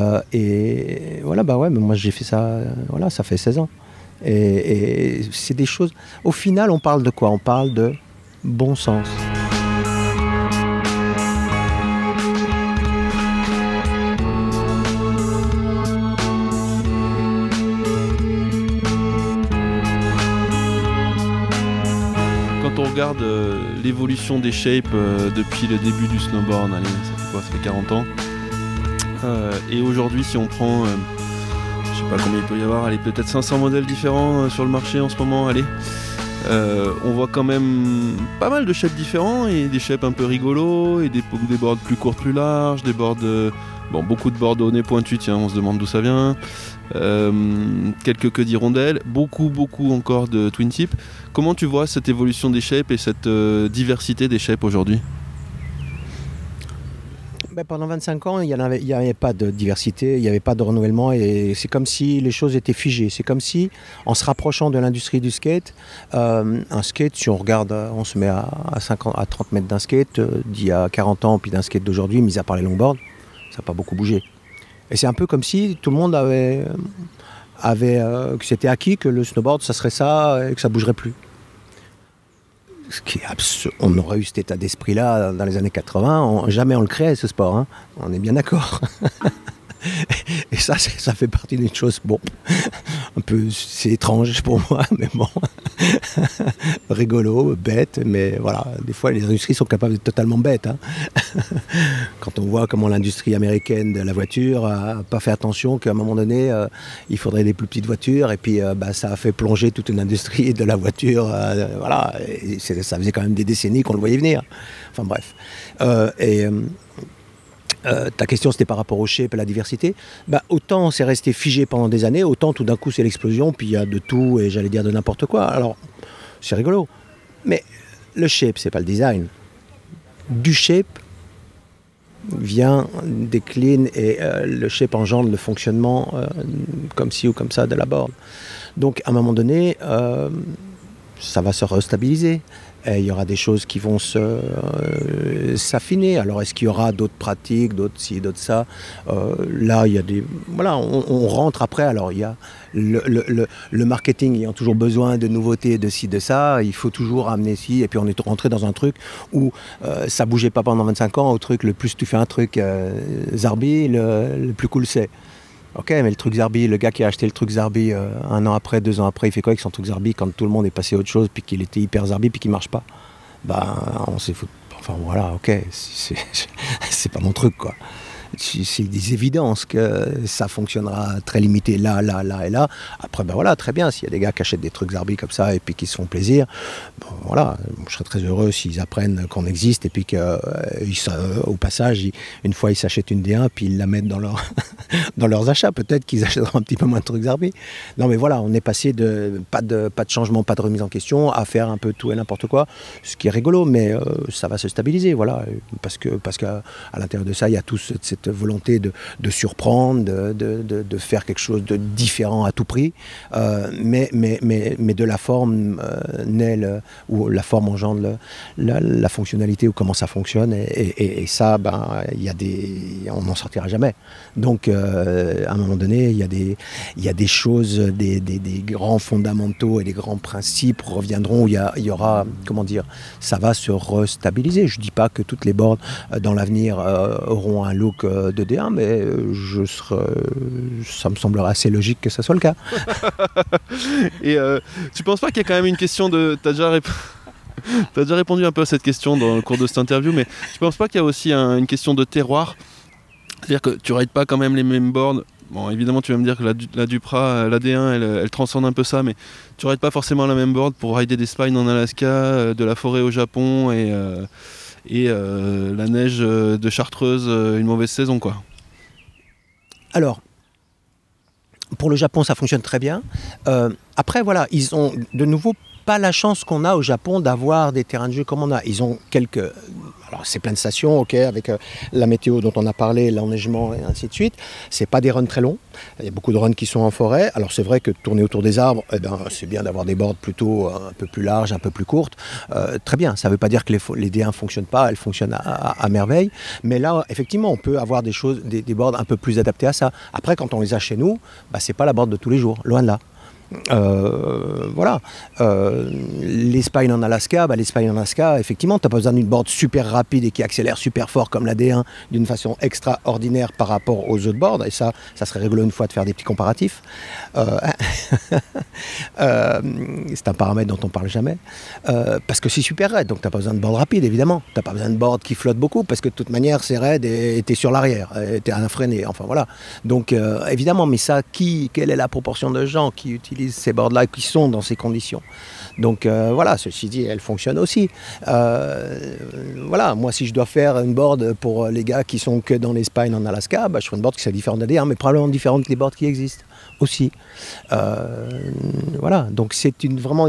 voilà, ouais, mais moi j'ai fait ça, voilà, ça fait 16 ans. Et c'est des choses... Au final, on parle de quoi? On parle de bon sens. Quand on regarde l'évolution des shapes depuis le début du snowboard, allez, ça fait quoi? Ça fait 40 ans. Et aujourd'hui, si on prend, je sais pas combien il peut y avoir, allez, peut-être 500 modèles différents sur le marché en ce moment, allez. On voit quand même pas mal de shapes différents et des shapes un peu rigolos et des boards plus courts, plus larges, des boards... beaucoup de boards au nez pointu, tiens, on se demande d'où ça vient. Quelques queues d'hirondelles, beaucoup encore de twin tip. Comment tu vois cette évolution des shapes et cette diversité des shapes aujourd'hui ? Pendant 25 ans, il n'y avait pas de diversité, il n'y avait pas de renouvellement et c'est comme si les choses étaient figées. C'est comme si, en se rapprochant de l'industrie du skate, un skate, si on regarde, on se met à 30 mètres d'un skate d'il y a 40 ans, puis d'un skate d'aujourd'hui, mis à part les longboards, ça n'a pas beaucoup bougé. Et c'est un peu comme si tout le monde avait que c'était acquis, que le snowboard, ça serait ça et que ça ne bougerait plus. Ce qui est on aurait eu cet état d'esprit-là dans les années 80, jamais on le créait ce sport, hein. On est bien d'accord. Et ça fait partie d'une chose, un peu, c'est étrange pour moi, mais bon, rigolo, bête, mais voilà, des fois les industries sont capables d'être totalement bêtes, hein. Quand on voit comment l'industrie américaine de la voiture a pas fait attention qu'à un moment donné, il faudrait des plus petites voitures, et puis ça a fait plonger toute une industrie de la voiture, voilà, et ça faisait quand même des décennies qu'on le voyait venir. Enfin bref. Ta question c'était par rapport au shape et la diversité. Autant c'est resté figé pendant des années, autant tout d'un coup c'est l'explosion, puis il y a de tout et j'allais dire de n'importe quoi. Alors c'est rigolo, mais le shape c'est pas le design. Du shape décline et le shape engendre le fonctionnement comme ci ou comme ça de la board. Donc à un moment donné, ça va se restabiliser. Et il y aura des choses qui vont s'affiner. Alors, est-ce qu'il y aura d'autres pratiques, d'autres ci, d'autres ça ? Là, il y a des... Voilà, on rentre après. Alors, il y a le marketing ayant toujours besoin de nouveautés, de ci, de ça. Il faut toujours amener ci. Et puis, on est rentré dans un truc où ça ne bougeait pas pendant 25 ans. Au truc, le plus tu fais un truc Zarbi, le plus cool c'est. Ok, mais le truc Zarbi, le gars qui a acheté le truc Zarbi 1 an après, 2 ans après, il fait quoi avec son truc Zarbi quand tout le monde est passé à autre chose, puis qu'il était hyper Zarbi, puis qu'il marche pas ? On s'est foutu. Enfin voilà, ok, c'est pas mon truc, quoi. C'est des évidences que ça fonctionnera très limité là et là. Après, voilà, très bien, s'il y a des gars qui achètent des trucs Zarbi comme ça et puis qui se font plaisir, voilà, je serais très heureux s'ils apprennent qu'on existe et puis qu'au passage, une fois ils s'achètent une D1 puis ils la mettent dans leurs achats. Peut-être qu'ils achèteront un petit peu moins de trucs Zarbi. Non mais voilà, on est passé de pas de changement, pas de remise en question à faire un peu tout et n'importe quoi, ce qui est rigolo, mais ça va se stabiliser, voilà, parce qu'à l'intérieur de ça, il y a toute cette volonté de surprendre, de faire quelque chose de différent à tout prix, mais de la forme naît ou la forme engendre la fonctionnalité ou comment ça fonctionne, et ça, on n'en sortira jamais. Donc à un moment donné, il y a des choses, des grands fondamentaux et des grands principes reviendront, où il y aura, comment dire, ça va se restabiliser. Je ne dis pas que toutes les boards dans l'avenir auront un look de D1, mais ça me semblerait assez logique que ça soit le cas. Et tu penses pas qu'il y a quand même une question de... T'as déjà répondu un peu à cette question dans le cours de cette interview, mais tu penses pas qu'il y a aussi une question de terroir ? C'est-à-dire que tu rides pas quand même les mêmes boards. Bon, évidemment, tu vas me dire que la Dupra, la D1, elle transcende un peu ça, mais tu rides pas forcément la même board pour rider des spines en Alaska, de la forêt au Japon et la neige de Chartreuse une mauvaise saison, quoi. Alors, pour le Japon, ça fonctionne très bien. Après, voilà, ils ont de nouveau pas la chance qu'on a au Japon d'avoir des terrains de jeu comme on a. Ils ont quelques... Alors, c'est plein de stations, ok, avec la météo dont on a parlé, l'enneigement et ainsi de suite. C'est pas des runs très longs. Il y a beaucoup de runs qui sont en forêt. Alors, c'est vrai que tourner autour des arbres, c'est bien d'avoir des boards plutôt un peu plus larges, un peu plus courtes. Très bien. Ça ne veut pas dire que les D1 ne fonctionnent pas. Elles fonctionnent à merveille. Mais là, effectivement, on peut avoir des boards un peu plus adaptés à ça. Après, quand on les a chez nous, c'est pas la board de tous les jours. Loin de là. Voilà. Les spines en Alaska, effectivement, tu n'as pas besoin d'une board super rapide et qui accélère super fort comme la D1 d'une façon extraordinaire par rapport aux autres boards, et ça serait rigolo une fois de faire des petits comparatifs. C'est un paramètre dont on ne parle jamais, parce que c'est super raide, donc tu n'as pas besoin de board rapide, évidemment. Tu n'as pas besoin de board qui flotte beaucoup, parce que de toute manière c'est raide et tu es sur l'arrière, tu es un freiné, enfin voilà. Donc évidemment, mais ça, quelle est la proportion de gens qui utilisent utilisent ces boards-là qui sont dans ces conditions. Donc voilà, ceci dit, elle fonctionne aussi. Voilà, moi si je dois faire une board pour les gars qui sont que dans les spines en Alaska, je ferai une board qui soit différente d'AD1, mais probablement différente que les boards qui existent aussi. Voilà, donc c'est vraiment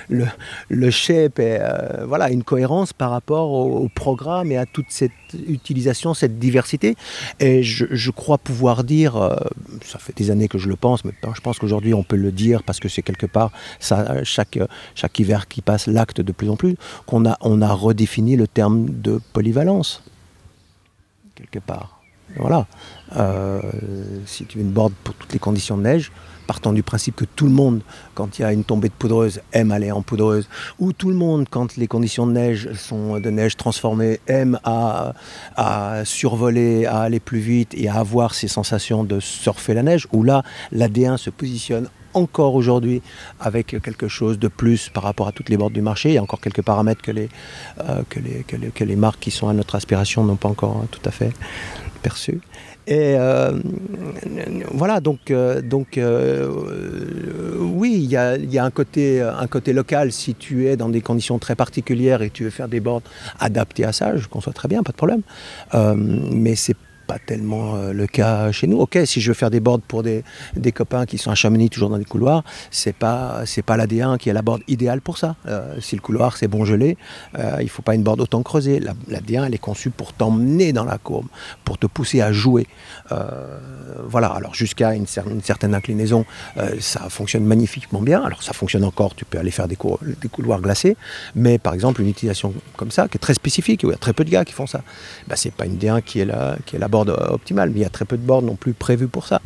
le shape est voilà, une cohérence par rapport au programme et à toute cette utilisation, cette diversité. Et je crois pouvoir dire, ça fait des années que je le pense, mais je pense qu'aujourd'hui on peut le dire parce que c'est quelque part ça, chaque hiver qui passe l'acte de plus en plus, on a redéfini le terme de polyvalence quelque part. Voilà. Si tu veux une board pour toutes les conditions de neige, partant du principe que tout le monde, quand il y a une tombée de poudreuse, aime aller en poudreuse, ou tout le monde, quand les conditions de neige sont de neige transformée, aime à survoler, à aller plus vite et à avoir ces sensations de surfer la neige, où là, l'AD1 se positionne encore aujourd'hui avec quelque chose de plus par rapport à toutes les boards du marché. Il y a encore quelques paramètres que les marques qui sont à notre aspiration n'ont pas encore tout à fait perçus. Et voilà, donc oui, il y a un côté local. Si tu es dans des conditions très particulières et que tu veux faire des boards adaptés à ça, je conçois très bien, pas de problème. Mais c'est pas tellement le cas chez nous. Ok, si je veux faire des boards pour des copains qui sont à Chamonix, toujours dans des couloirs, c'est pas l'AD1 qui est la board idéale pour ça. Si le couloir c'est bon gelé, il faut pas une board autant creusée. L'AD1 elle est conçue pour t'emmener dans la courbe, pour te pousser à jouer. Voilà, alors jusqu'à une certaine inclinaison, ça fonctionne magnifiquement bien. Alors ça fonctionne encore, tu peux aller faire des couloirs glacés, mais par exemple une utilisation comme ça, qui est très spécifique, où il y a très peu de gars qui font ça, c'est pas une D1 qui est la board optimale, mais il y a très peu de boards non plus prévus pour ça.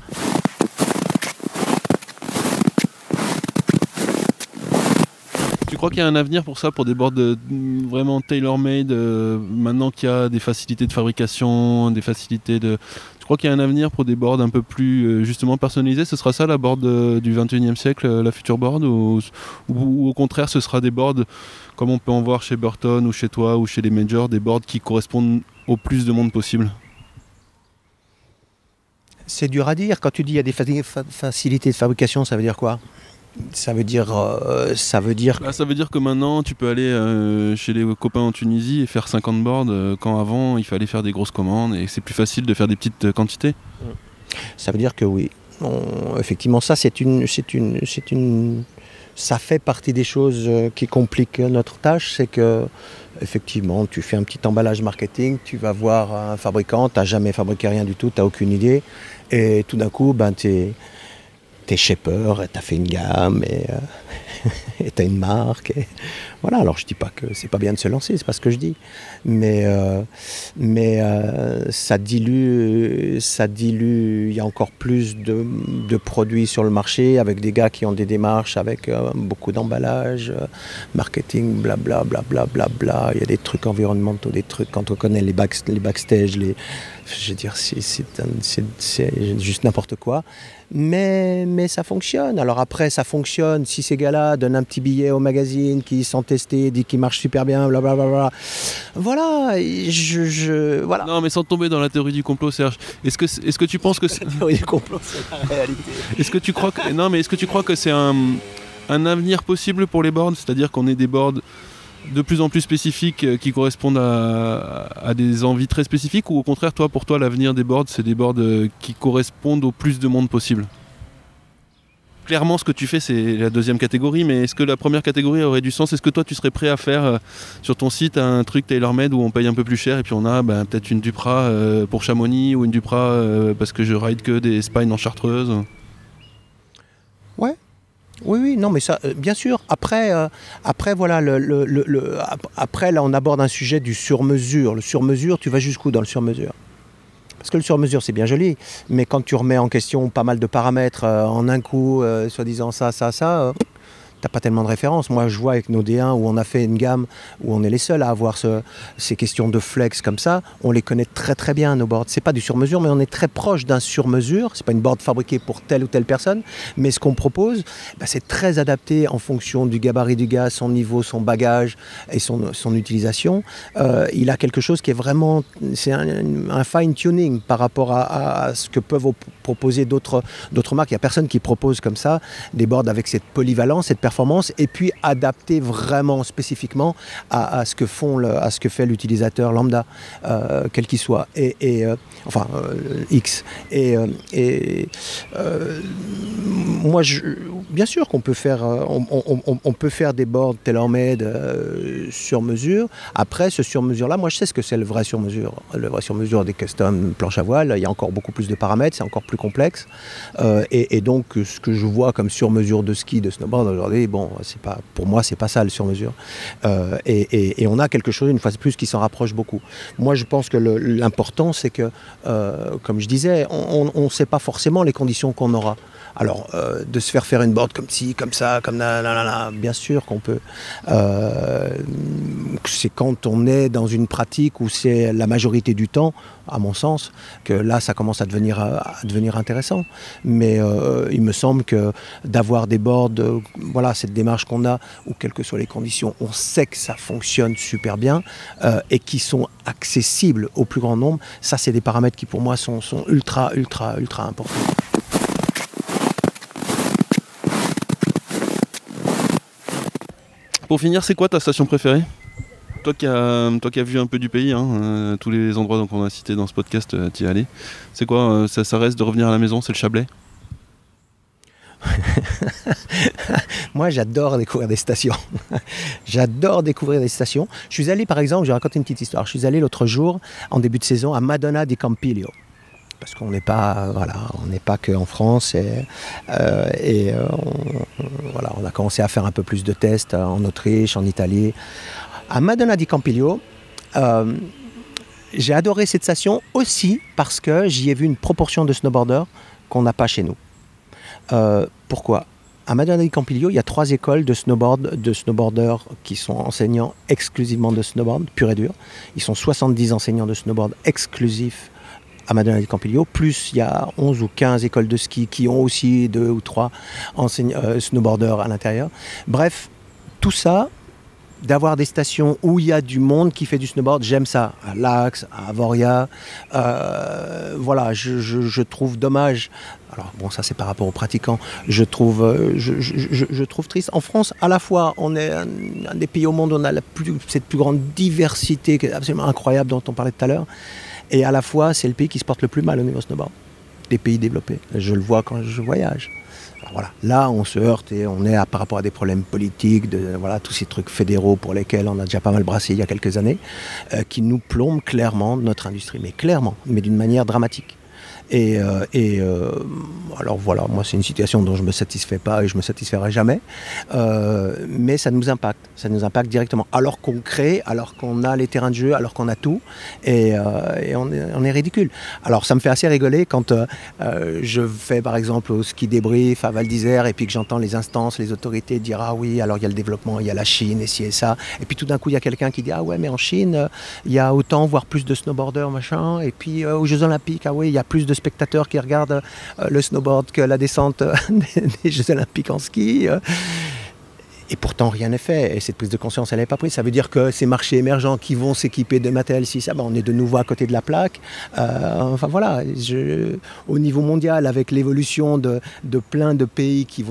Tu crois qu'il y a un avenir pour ça, pour des boards vraiment tailor-made, maintenant qu'il y a des facilités de fabrication, des facilités de... Tu crois qu'il y a un avenir pour des boards un peu plus justement personnalisés? Ce sera ça la board du 21e siècle, la future board, ou au contraire ce sera des boards comme on peut en voir chez Burton ou chez toi ou chez les majors, des boards qui correspondent au plus de monde possible? C'est dur à dire. Quand tu dis qu'il y a des facilités de fabrication, ça veut dire quoi? Ça veut dire que maintenant tu peux aller chez les copains en Tunisie et faire 50 boards quand avant il fallait faire des grosses commandes et c'est plus facile de faire des petites quantités. Ça veut dire que oui. Effectivement, ça ça fait partie des choses qui compliquent notre tâche, c'est que effectivement, tu fais un petit emballage marketing, tu vas voir un fabricant, tu n'as jamais fabriqué rien du tout, tu n'as aucune idée, et tout d'un coup, t'es shaper, tu as fait une gamme, et tu as une marque. Et voilà, alors je ne dis pas que c'est pas bien de se lancer, c'est pas ce que je dis, mais ça dilue, il y a encore plus de produits sur le marché, avec des gars qui ont des démarches, avec beaucoup d'emballage, marketing, blabla, blablabla, bla, bla, bla. Il y a des trucs environnementaux, des trucs, quand on connaît les backstage, je veux dire, c'est juste n'importe quoi. Mais ça fonctionne. Alors après, ça fonctionne si ces gars-là donnent un petit billet au magazine, qui sont testés, disent qu'ils marchent super bien, blablabla. Voilà, voilà. Non, mais sans tomber dans la théorie du complot, Serge, est-ce que tu penses que c'est... La théorie du complot, c'est la réalité. Est-ce que tu crois que c'est un avenir possible pour les boards, c'est-à-dire qu'on ait des boards de plus en plus spécifiques qui correspondent à des envies très spécifiques, ou au contraire, pour toi, l'avenir des boards, c'est des boards qui correspondent au plus de monde possible? Clairement, ce que tu fais, c'est la deuxième catégorie, mais est-ce que la première catégorie aurait du sens? Est-ce que toi, tu serais prêt à faire sur ton site un truc tailor-made où on paye un peu plus cher et puis on a peut-être une Dupra pour Chamonix ou une Dupra parce que je ride que des spines en chartreuse? Ouais. Oui, non, mais ça, bien sûr. Après, voilà, après, là, on aborde un sujet du sur-mesure. Le sur-mesure, tu vas jusqu'où dans le sur-mesure? Parce que le sur-mesure, c'est bien joli, mais quand tu remets en question pas mal de paramètres en un coup, soi-disant ça, t'as pas tellement de références. Moi, je vois avec nos D1 où on a fait une gamme où on est les seuls à avoir ces questions de flex comme ça. On les connaît très très bien, nos boards. C'est pas du sur-mesure, mais on est très proche d'un sur-mesure. C'est pas une board fabriquée pour telle ou telle personne, mais ce qu'on propose, c'est très adapté en fonction du gabarit du gars, son niveau, son bagage et son utilisation. Il a quelque chose qui est vraiment, c'est un fine-tuning par rapport à ce que peuvent proposer d'autres marques. Il n'y a personne qui propose comme ça des boards avec cette polyvalence, cette performance, et puis adapté vraiment spécifiquement à ce que fait l'utilisateur lambda, quel qu'il soit, X. Moi, bien sûr qu'on peut faire, on peut faire des boards tailor-made sur mesure. Après, ce sur-mesure-là, moi, je sais ce que c'est le vrai sur-mesure. Le vrai sur-mesure des custom planches à voile, il y a encore beaucoup plus de paramètres, c'est encore plus complexe. Et donc, ce que je vois comme sur-mesure de ski, de snowboard aujourd'hui, pour moi, c'est pas ça le sur-mesure. Et on a quelque chose, une fois de plus, qui s'en rapproche beaucoup. Moi, je pense que l'important, c'est que, comme je disais, on ne sait pas forcément les conditions qu'on aura. Alors, de se faire une board comme ci, comme ça, comme là, bien sûr qu'on peut. C'est quand on est dans une pratique où c'est la majorité du temps, à mon sens, que là, ça commence à devenir intéressant. Mais il me semble que d'avoir des boards, cette démarche qu'on a, où quelles que soient les conditions, on sait que ça fonctionne super bien et qui sont accessibles au plus grand nombre, ça, c'est des paramètres qui, pour moi, sont ultra, ultra, ultra importants. Pour finir, c'est quoi ta station préférée ? Toi qui as vu un peu du pays, tous les endroits qu'on a cités dans ce podcast, t'y es allé. C'est quoi ça reste de revenir à la maison, c'est le Chablais ? Moi, j'adore découvrir des stations. J'adore découvrir des stations. Je suis allé, par exemple, je vais raconter une petite histoire. Je suis allé l'autre jour, en début de saison, à Madonna di Campiglio. Parce qu'on n'est pas, on n'est pas qu'en France on a commencé à faire un peu plus de tests en Autriche, en Italie. À Madonna di Campiglio, j'ai adoré cette station aussi parce que j'y ai vu une proportion de snowboarders qu'on n'a pas chez nous. Pourquoi ? À Madonna di Campiglio, il y a 3 écoles de snowboarders qui sont enseignants exclusivement de snowboard, pur et dur. Ils sont 70 enseignants de snowboard exclusifs à Madonna di Campiglio, plus il y a 11 ou 15 écoles de ski qui ont aussi 2 ou 3 snowboarders à l'intérieur. Bref, tout ça, d'avoir des stations où il y a du monde qui fait du snowboard, j'aime ça. À Lax, à Avoria, je trouve dommage. Alors bon, ça c'est par rapport aux pratiquants. Je trouve triste. En France, à la fois, on est un des pays au monde où on a cette plus grande diversité absolument incroyable dont on parlait tout à l'heure. Et à la fois, c'est le pays qui se porte le plus mal au niveau snowboard, des pays développés. Je le vois quand je voyage. Alors voilà, là, on se heurte et on est par rapport à des problèmes politiques, tous ces trucs fédéraux pour lesquels on a déjà pas mal brassé il y a quelques années, qui nous plombent clairement notre industrie, mais d'une manière dramatique. Alors voilà, moi c'est une situation dont je ne me satisfais pas et je ne me satisferai jamais, mais ça nous impacte directement. Alors qu'on crée, alors qu'on a les terrains de jeu, alors qu'on a tout, et on est ridicule. Alors ça me fait assez rigoler quand je fais par exemple au ski débrief à Val d'Isère et puis que j'entends les instances, les autorités dire ah oui, alors il y a le développement, il y a la Chine et ci et ça, et puis tout d'un coup il y a quelqu'un qui dit ah ouais mais en Chine il y a autant voire plus de snowboarders machin, et puis aux Jeux Olympiques ah oui il y a plus de spectateurs qui regardent le snowboard que la descente des Jeux Olympiques en ski. Et pourtant, rien n'est fait. Et cette prise de conscience, elle n'est pas prise. Ça veut dire que ces marchés émergents qui vont s'équiper de matériel, on est de nouveau à côté de la plaque. Au niveau mondial, avec l'évolution de plein de pays qui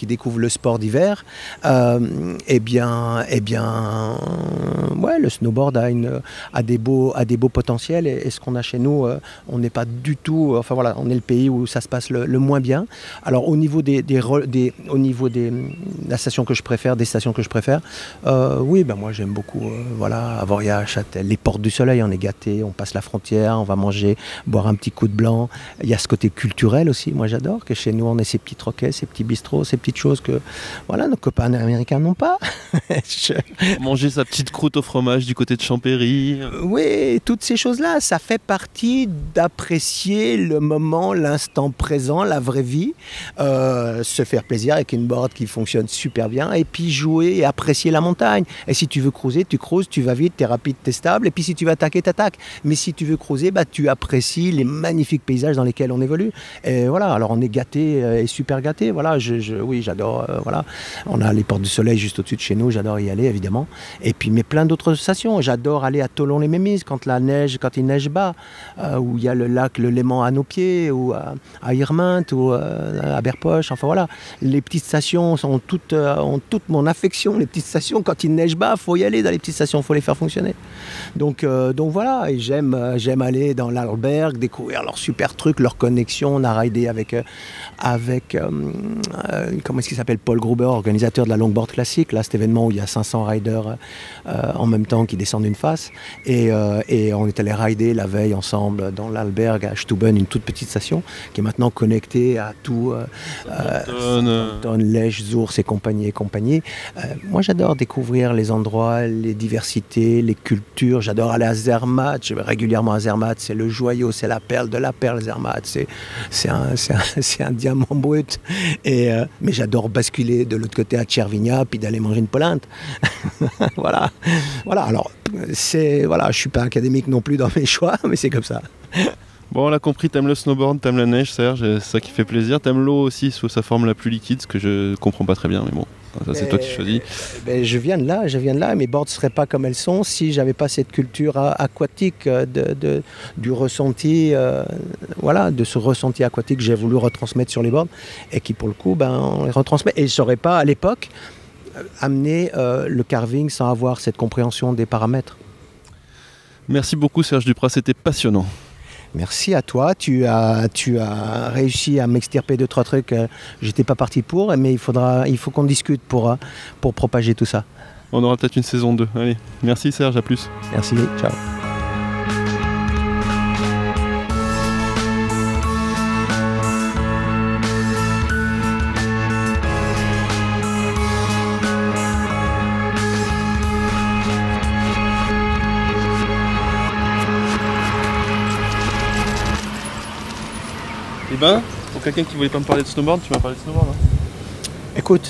découvrent le sport d'hiver, le snowboard a des beaux potentiels. Et ce qu'on a chez nous, on n'est pas du tout... on est le pays où ça se passe le moins bien. Alors, au niveau la station que je préfère, préfère, des stations que je préfère. Oui, moi j'aime beaucoup Avoria, Châtel, les Portes du Soleil, on est gâtés, on passe la frontière, on va manger, boire un petit coup de blanc. Il y a ce côté culturel aussi, moi j'adore, que chez nous on ait ces petits troquets, ces petits bistrots, ces petites choses que nos copains américains n'ont pas. Manger sa petite croûte au fromage du côté de Champéry. Oui, toutes ces choses-là, ça fait partie d'apprécier le moment, l'instant présent, la vraie vie, se faire plaisir avec une board qui fonctionne super bien, et puis jouer et apprécier la montagne. Et si tu veux cruiser, tu cruises, tu vas vite, tu es rapide, tu es stable, et puis si tu veux attaquer, tu attaques. Mais si tu veux cruiser, tu apprécies les magnifiques paysages dans lesquels on évolue. Et voilà, alors on est gâtés et super gâtés. Voilà, oui, j'adore. On a les Portes du Soleil juste au-dessus de chez nous, j'adore y aller évidemment. Et puis, mais plein d'autres stations. J'adore aller à Tholon-les-Mémises quand il neige bas, où il y a le lac, le Léman à nos pieds, ou à Irminte, ou à Berpoche. Enfin voilà, les petites stations ont toute mon affection. Les petites stations, quand il neige bas, il faut y aller dans les petites stations, il faut les faire fonctionner. Donc voilà, et j'aime aller dans l'Arlberg, découvrir leurs super trucs, leurs connexions. On a raidé avec comment est-ce qu'il s'appelle, Paul Gruber, organisateur de la longboard classique, là, cet événement où il y a 500 riders en même temps qui descendent une face, et on est allé rider la veille ensemble dans l'Arlberg à Stuben, une toute petite station qui est maintenant connectée à tout Lège, Zours et compagnie. Moi j'adore découvrir les endroits, les diversités, les cultures. J'adore aller à Zermatt, je vais régulièrement à Zermatt, c'est le joyau, c'est la perle de la perle, Zermatt, c'est un diamant brut. Mais j'adore basculer de l'autre côté à Tchervinia, puis d'aller manger une polente. Voilà. Alors, je suis pas académique non plus dans mes choix, mais c'est comme ça. Bon, on l'a compris, t'aimes le snowboard, t'aimes la neige, Serge, c'est ça qui fait plaisir. T'aimes l'eau aussi sous sa forme la plus liquide, ce que je comprends pas très bien, mais bon, ça c'est toi qui choisis. Je viens de là, mes boards seraient pas comme elles sont si j'avais pas cette culture aquatique du ressenti, de ce ressenti aquatique que j'ai voulu retransmettre sur les boards, et qui pour le coup, on les retransmet. Et je saurais pas à l'époque amener le carving sans avoir cette compréhension des paramètres. Merci beaucoup Serge Duprat, c'était passionnant. Merci à toi, tu as réussi à m'extirper 2-3 trucs, j'étais pas parti pour, mais il faut qu'on discute pour propager tout ça. On aura peut-être une saison 2, allez, merci Serge, à plus. Merci, ciao. Pour quelqu'un qui voulait pas me parler de snowboard, tu m'as parlé de snowboard, hein. Écoute,